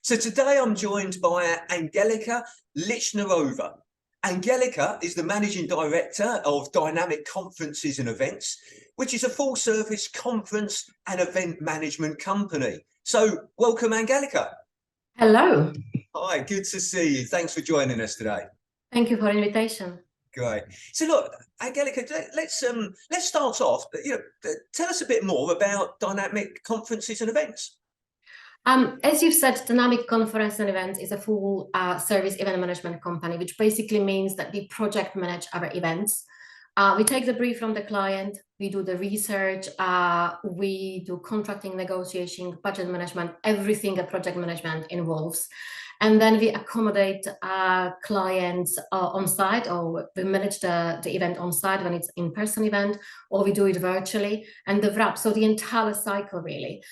So today I'm joined by Angelika Lichnerova. Angelika is the Managing Director of Dynamic Conferences and Events, which is a full-service conference and event management company. So welcome, Angelika. Hello. Hi, good to see you. Thanks for joining us today. Thank you for the invitation. Great. So look, Angelika, let's start off. Tell us a bit more about Dynamic Conferences and Events. As you've said, Dynamic Conference and Events is a full service event management company, which basically means that we project manage our events. We take the brief from the client, we do the research, we do contracting, negotiation, budget management, everything a project management involves. And then we accommodate clients on site, or we manage the event on site when it's in-person event, or we do it virtually, and the wrap, so the entire cycle really.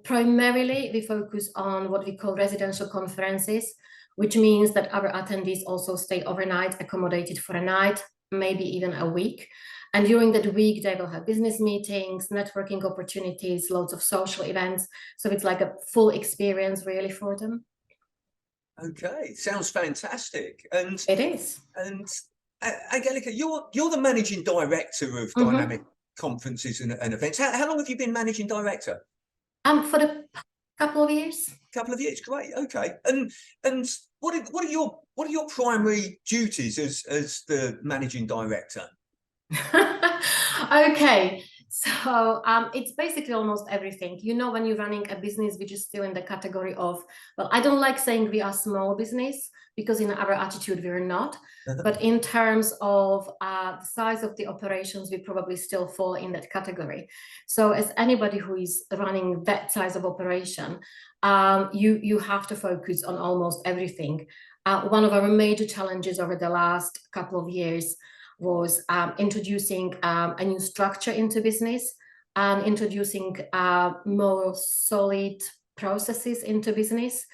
Primarily, we focus on what we call residential conferences, which means that our attendees also stay overnight, accommodated for a night, maybe even a week. And during that week, they will have business meetings, networking opportunities, loads of social events. So it's like a full experience really for them. Okay, sounds fantastic. And it is. And Angelika, you're the Managing Director of Dynamic Conferences and Events. How long have you been Managing Director? For the couple of years. Couple of years, great. Okay, and what are your primary duties as the Managing Director? Okay, so it's basically almost everything. You know, when you're running a business which is still in the category of, well, I don't like saying we are small business, because in our attitude we're not, but in terms of the size of the operations, we probably still fall in that category. So as anybody who is running that size of operation, you have to focus on almost everything. One of our major challenges over the last couple of years was introducing a new structure into business and introducing more solid processes into business,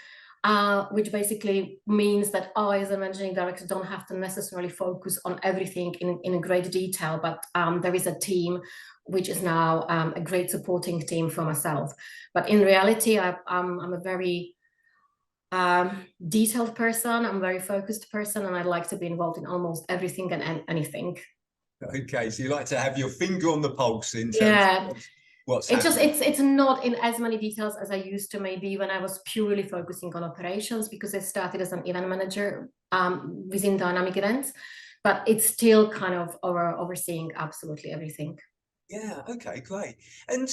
which basically means that I, as a managing director, don't have to necessarily focus on everything in great detail, but there is a team which is now a great supporting team for myself. But in reality, I'm a very detailed person, I'm a very focused person, and I like to be involved in almost everything and anything. Okay, so you like to have your finger on the pulse in terms of what's happening. It's not in as many details as I used to, maybe when I was purely focusing on operations, because I started as an event manager within Dynamic Events, but it's still kind of overseeing absolutely everything. Yeah, okay, great. And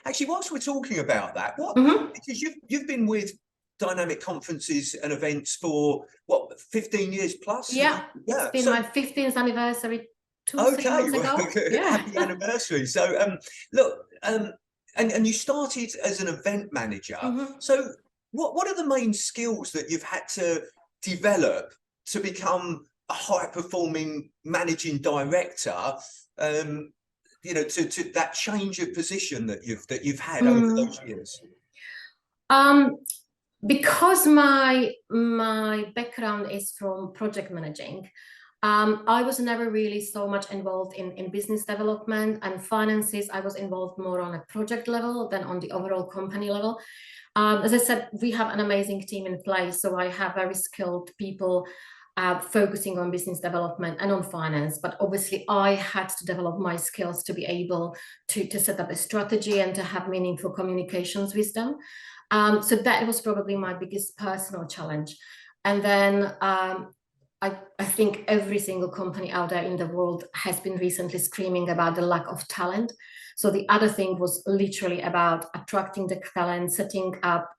actually, whilst we're talking about that, because you've been with Dynamic Conferences and Events for what, 15 years plus? Yeah, it's been my 15th anniversary 3 months ago. Yeah. Happy anniversary. So look, and you started as an event manager. So what are the main skills that you've had to develop to become a high performing managing director? You know, to that change of position that you've had over those years? Because my background is from project managing, I was never really so much involved in business development and finances. I was involved more on a project level than on the overall company level. As I said, we have an amazing team in place, so I have very skilled people focusing on business development and on finance, but obviously I had to develop my skills to be able to set up a strategy and to have meaningful communications with them. So that was probably my biggest personal challenge. And then I think every single company out there in the world has been recently screaming about the lack of talent. So the other thing was literally about attracting the talent, setting up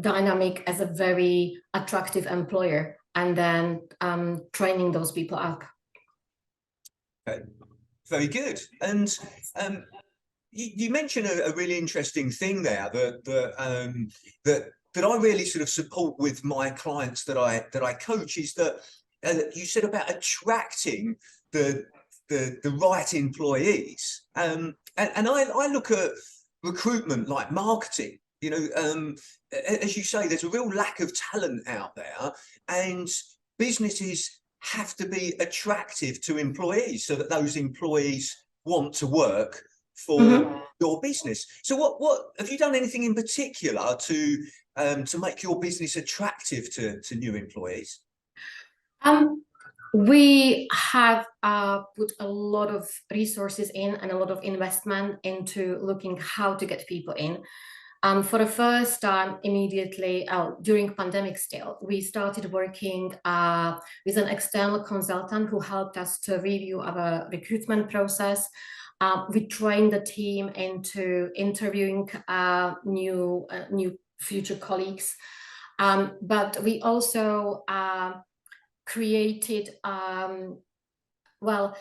Dynamic as a very attractive employer, and then training those people up. Okay, very good. And you mentioned a really interesting thing there that I really sort of support with my clients that I coach, is that you said about attracting the right employees. And I look at recruitment like marketing. You know, as you say, there's a real lack of talent out there, and businesses have to be attractive to employees so that those employees want to work for your business. So what have you done anything in particular to make your business attractive to new employees? We have put a lot of resources in and a lot of investment into looking how to get people in. For the first time, immediately during pandemic still, we started working with an external consultant who helped us to review our recruitment process. We trained the team into interviewing new future colleagues. But we also created, well,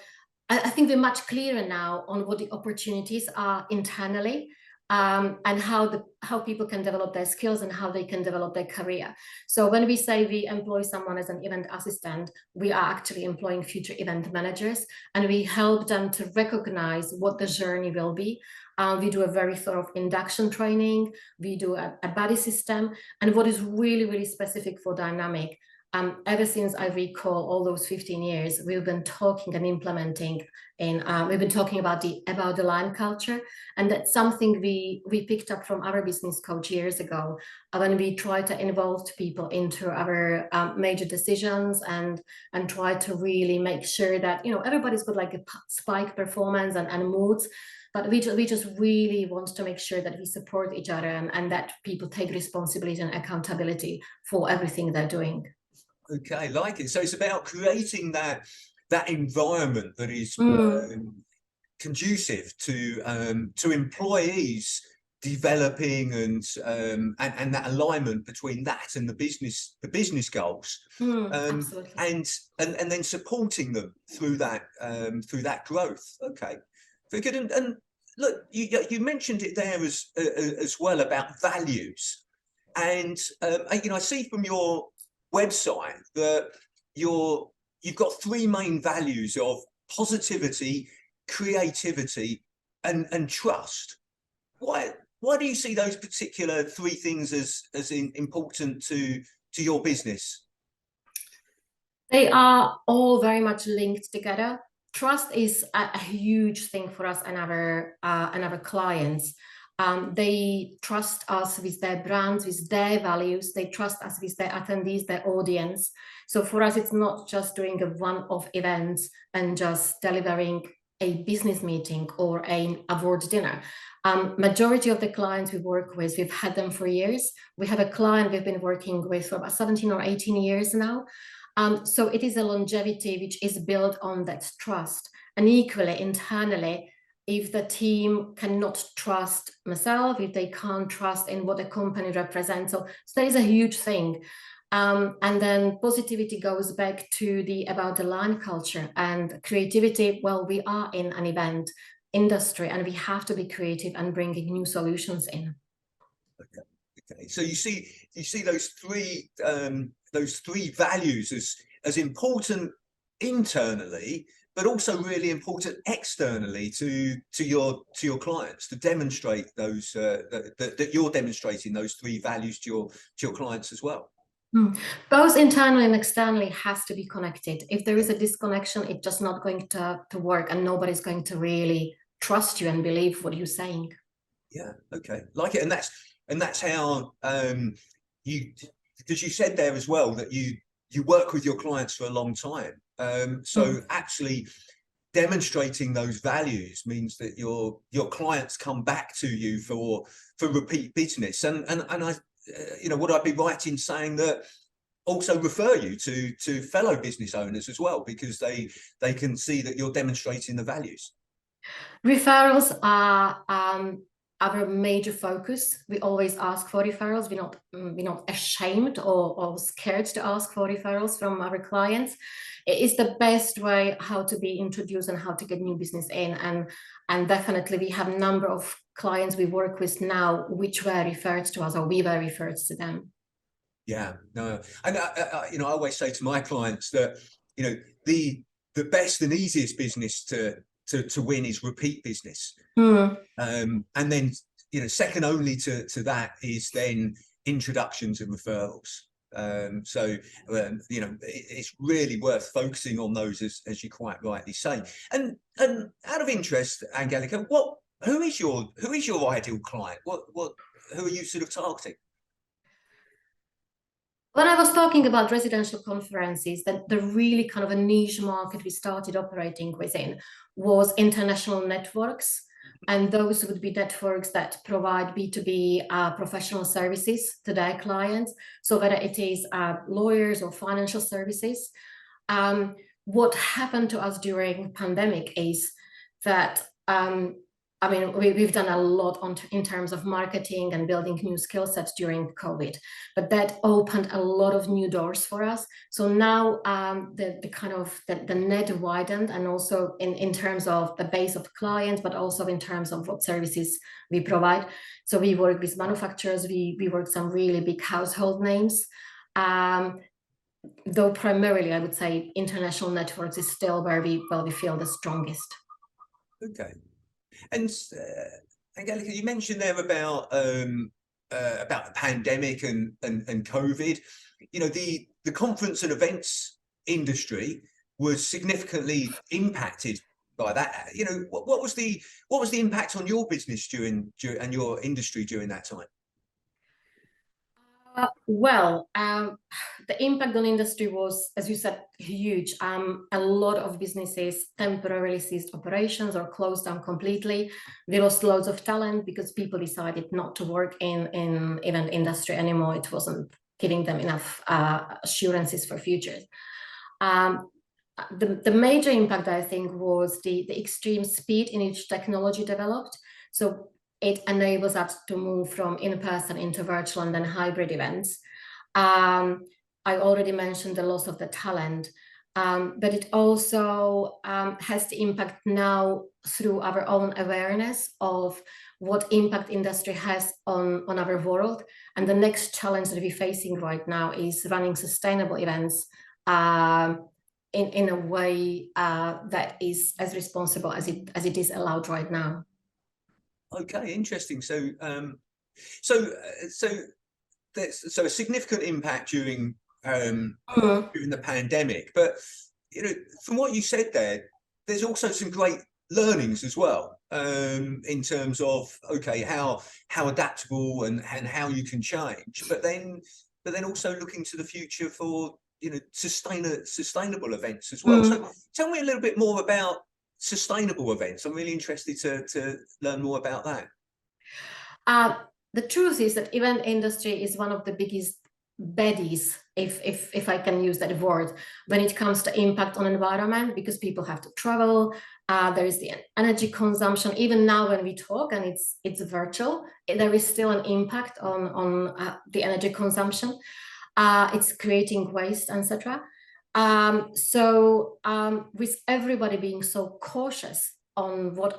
I think we're much clearer now on what the opportunities are internally, and how people can develop their skills and how they can develop their career. So when we say we employ someone as an event assistant, we are actually employing future event managers, and we help them to recognize what the journey will be. We do a very thorough induction training. We do a buddy system. And what is really, really specific for Dynamic, ever since I recall all those 15 years, we've been talking and implementing we've been talking about the line culture. And that's something we picked up from our business coach years ago, when we try to involve people into our major decisions and try to really make sure that, everybody's got like a spike performance and moods. But we just really want to make sure that we support each other and that people take responsibility and accountability for everything they're doing. Okay, like it. So it's about creating that environment that is conducive to employees developing and that alignment between that and the business goals, Absolutely. and then supporting them through that growth. Okay, very good. And look, you mentioned it there as well about values, and I see from your website that you've got three main values of positivity, creativity, and trust. Why do you see those particular three things as important to your business? They are all very much linked together. Trust is a huge thing for us and our clients. They trust us with their brands, with their values. They trust us with their attendees, their audience. So for us, it's not just doing a one-off event and just delivering a business meeting or an award dinner. Majority of the clients we work with, we've had them for years. We have a client we've been working with for about 17 or 18 years now. So it is a longevity which is built on that trust. And equally, internally, if the team cannot trust myself, if they can't trust in what the company represents, so that is a huge thing. And then positivity goes back to about the line culture and creativity. Well, we are in an event industry and we have to be creative and bringing new solutions in. Okay. So you see those three values as important internally, but also really important externally to your clients, to demonstrate those that you're demonstrating those three values to your clients as well. Both internally and externally has to be connected. If there is a disconnection, it's just not going to work, and nobody's going to really trust you and believe what you're saying. Yeah. Okay. Like it, and that's how because you said there as well that you work with your clients for a long time. So actually demonstrating those values means that your clients come back to you for repeat business, and I would I be right in saying that also refer you to fellow business owners as well, because they can see that you're demonstrating the values? Referrals are our major focus. We always ask for referrals. We're not ashamed or scared to ask for referrals from our clients. It is the best way how to be introduced and how to get new business in. And definitely we have a number of clients we work with now which were referred to us, or we were referred to them. Yeah, no, and I always say to my clients that the best and easiest business to win is repeat business. And then second only to that is then introductions and referrals. So it's really worth focusing on those, as you quite rightly say. And out of interest, Angelika, who is your ideal client? Who are you sort of targeting? When I was talking about residential conferences, that the really kind of a niche market we started operating within was international networks. And those would be networks that provide B2B professional services to their clients. So whether it is lawyers or financial services. What happened to us during pandemic is that I mean, we've done a lot in terms of marketing and building new skill sets during COVID, but that opened a lot of new doors for us. So now the kind of the net widened, and also in terms of the base of clients, but also in terms of what services we provide. So we work with manufacturers, we work some really big household names. Though primarily, I would say international networks is still where we feel the strongest. Okay. And Angelika, you mentioned there about the pandemic and COVID. You know, the conference and events industry was significantly impacted by that. You know, what was the impact on your business during and your industry during that time? The impact on industry was, as you said, huge. A lot of businesses temporarily ceased operations or closed down completely. We lost loads of talent because people decided not to work in event industry anymore. It wasn't giving them enough assurances for futures. The major impact, I think, was the extreme speed in which technology developed. So it enables us to move from in-person into virtual and then hybrid events. I already mentioned the loss of the talent, but it also has the impact now through our own awareness of what impact industry has on our world. And the next challenge that we're facing right now is running sustainable events in a way that is as responsible as it is allowed right now. Okay, interesting. So, there's a significant impact during the pandemic, but you know, from what you said there, there's also some great learnings as well in terms of how adaptable and how you can change, but then also looking to the future for sustainable events as well. So tell me a little bit more about sustainable events. I'm really interested to learn more about that. The truth is that event industry is one of the biggest baddies, if I can use that word, when it comes to impact on environment, because people have to travel. There is the energy consumption. Even now when we talk and it's virtual, there is still an impact on the energy consumption. It's creating waste, etc. With everybody being so cautious on what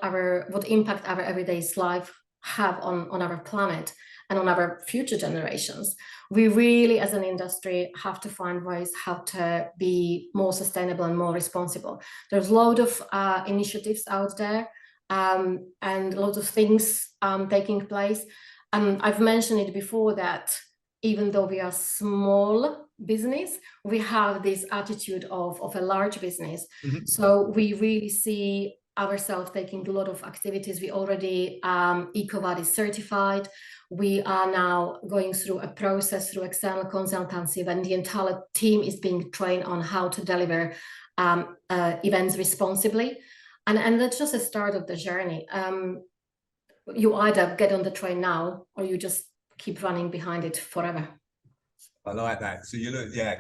impact our everyday life have on our planet and on our future generations, we really, as an industry, have to find ways how to be more sustainable and more responsible. There's a lot of initiatives out there and a lot of things taking place. I've mentioned it before that even though we are small business, we have this attitude of a large business. So we really see ourselves taking a lot of activities. We already EcoVadis certified. We are now going through a process through external consultancy when the entire team is being trained on how to deliver events responsibly. And that's just a start of the journey. You either get on the train now or you just keep running behind it forever. I like that. So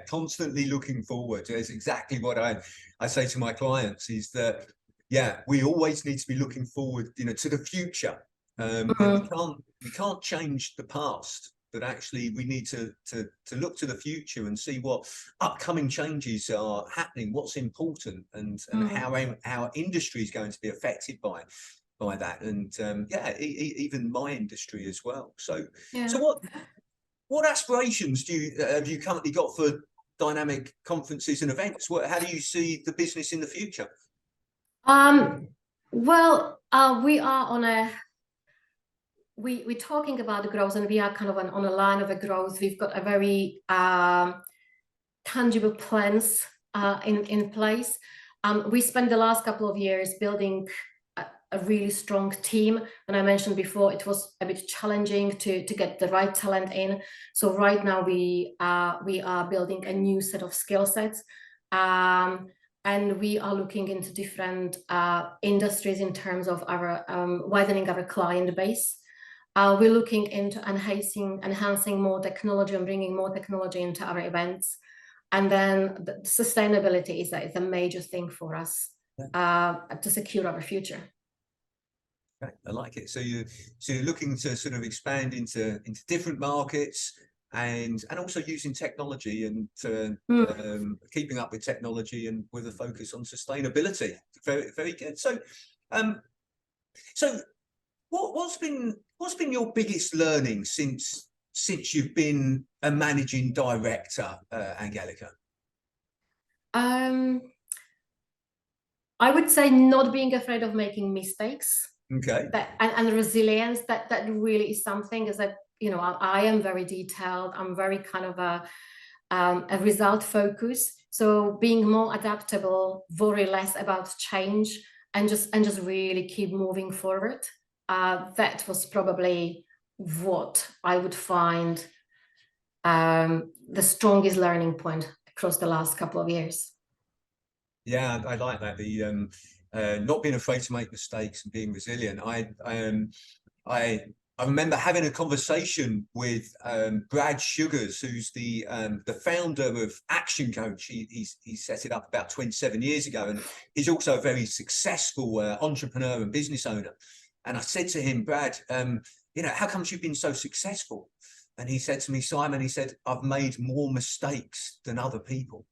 constantly looking forward. That's exactly what I say to my clients, is that we always need to be looking forward, to the future. We can't change the past, but actually we need to look to the future and see what upcoming changes are happening, what's important, and how our industry is going to be affected by that, and even my industry as well. So what aspirations have you currently got for dynamic conferences and events? How do you see the business in the future? We are we're talking about the growth, and we are kind of on a line of a growth. We've got a very tangible plans in place. We spent the last couple of years building a really strong team. And I mentioned before, it was a bit challenging to get the right talent in. So right now we are building a new set of skill sets. And we are looking into different industries in terms of our widening our client base. We're looking into enhancing more technology and bringing more technology into our events. And then the sustainability is a major thing for us to secure our future. Okay, I like it. So you're looking to sort of expand into different markets and also using technology and keeping up with technology and with a focus on sustainability. Very, very good. So so what's been your biggest learning since you've been a managing director, Angelika? I would say not being afraid of making mistakes. Okay. And resilience, that really is something, is that, you know, I am very detailed. I'm very kind of a result focus. So being more adaptable, worry less about change, and just really keep moving forward. That was probably what I would find the strongest learning point across the last couple of years. Yeah, I like that. The not being afraid to make mistakes and being resilient. I remember having a conversation with Brad Sugars, who's the founder of Action Coach. He set it up about 27 years ago, and he's also a very successful entrepreneur and business owner. And I said to him, Brad, you know, how come you've been so successful? And he said to me, Simon, he said, I've made more mistakes than other people.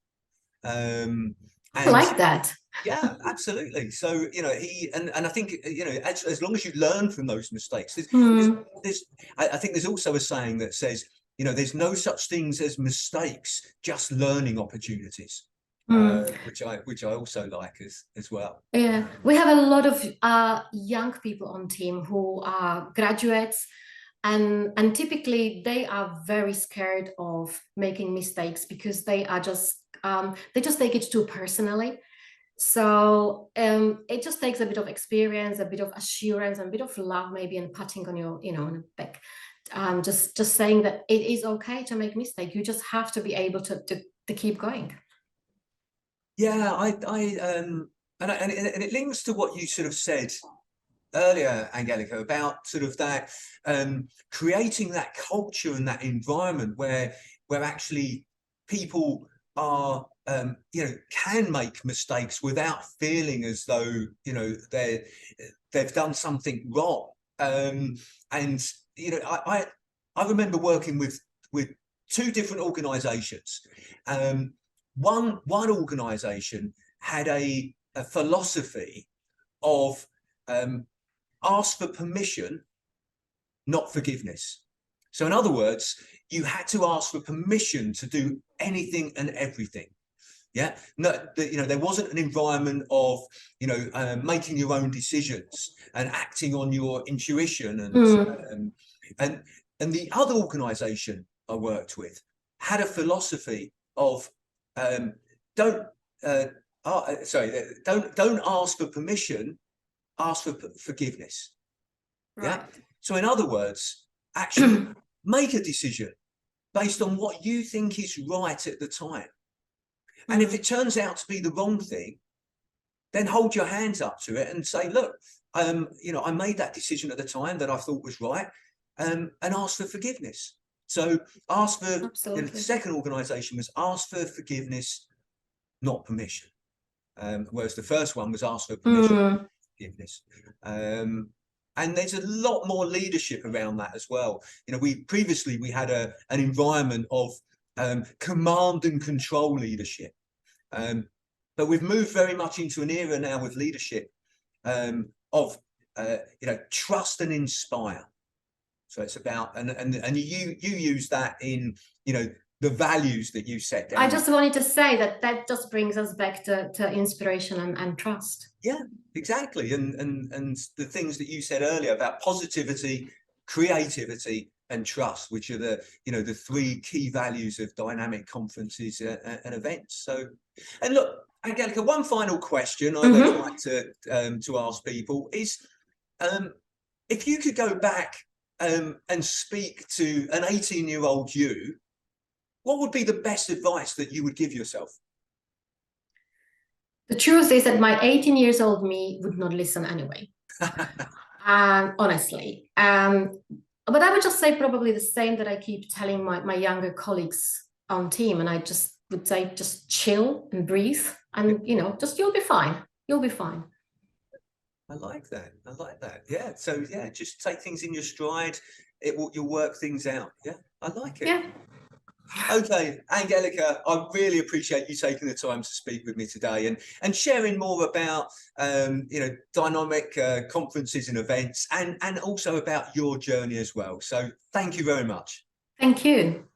I like that. Yeah, absolutely. So, you know, and I think, you know, as long as you learn from those mistakes, I think there's also a saying that says, you know, there's no such things as mistakes, just learning opportunities, which I also like as well. Yeah, we have a lot of young people on team who are graduates, and typically they are very scared of making mistakes because they just take it too personally. So it just takes a bit of experience, a bit of assurance, and a bit of love, maybe, and patting on your, you know, on the back. Just saying that it is okay to make mistakes. You just have to be able to keep going. Yeah, and it links to what you sort of said earlier, Angelika, about sort of that creating that culture and that environment where actually people are you know, can make mistakes without feeling as though, you know, they've done something wrong. And you know, I remember working with two different organizations. One organization had a philosophy of ask for permission, not forgiveness. So in other words, you had to ask for permission to do anything and everything. Yeah, no, you know, there wasn't an environment of, you know, making your own decisions and acting on your intuition. And the other organization I worked with had a philosophy of don't ask for permission, ask for forgiveness. Right. Yeah. So in other words, actually make a decision based on what you think is right at the time. And if it turns out to be the wrong thing, then hold your hands up to it and say, look, you know, I made that decision at the time that I thought was right, and ask for forgiveness. So ask for, you know, the second organization was ask for forgiveness, not permission. Whereas the first one was ask for permission, forgiveness. And there's a lot more leadership around that as well. You know, we had an environment of command and control leadership. But we've moved very much into an era now with leadership of you know, trust and inspire. So it's about, and you use that in, you know, the values that you set down. I just wanted to say that just brings us back to inspiration and trust. Yeah, exactly. And the things that you said earlier about positivity, creativity, and trust, which are the, you know, the three key values of dynamic conferences and events. So, and look, Angelika, one final question I Mhm. always like to ask people is, if you could go back and speak to an 18-year-old you, what would be the best advice that you would give yourself? The truth is that my 18 years old me would not listen anyway. Honestly. But I would just say probably the same that I keep telling my younger colleagues on team. And I just would say, just chill and breathe. And, you know, just you'll be fine. You'll be fine. I like that. I like that. Yeah. So yeah, just take things in your stride. You'll work things out. Yeah, I like it. Yeah. Okay, Angelika, I really appreciate you taking the time to speak with me today and sharing more about dynamic conferences and events and also about your journey as well. So thank you very much. Thank you.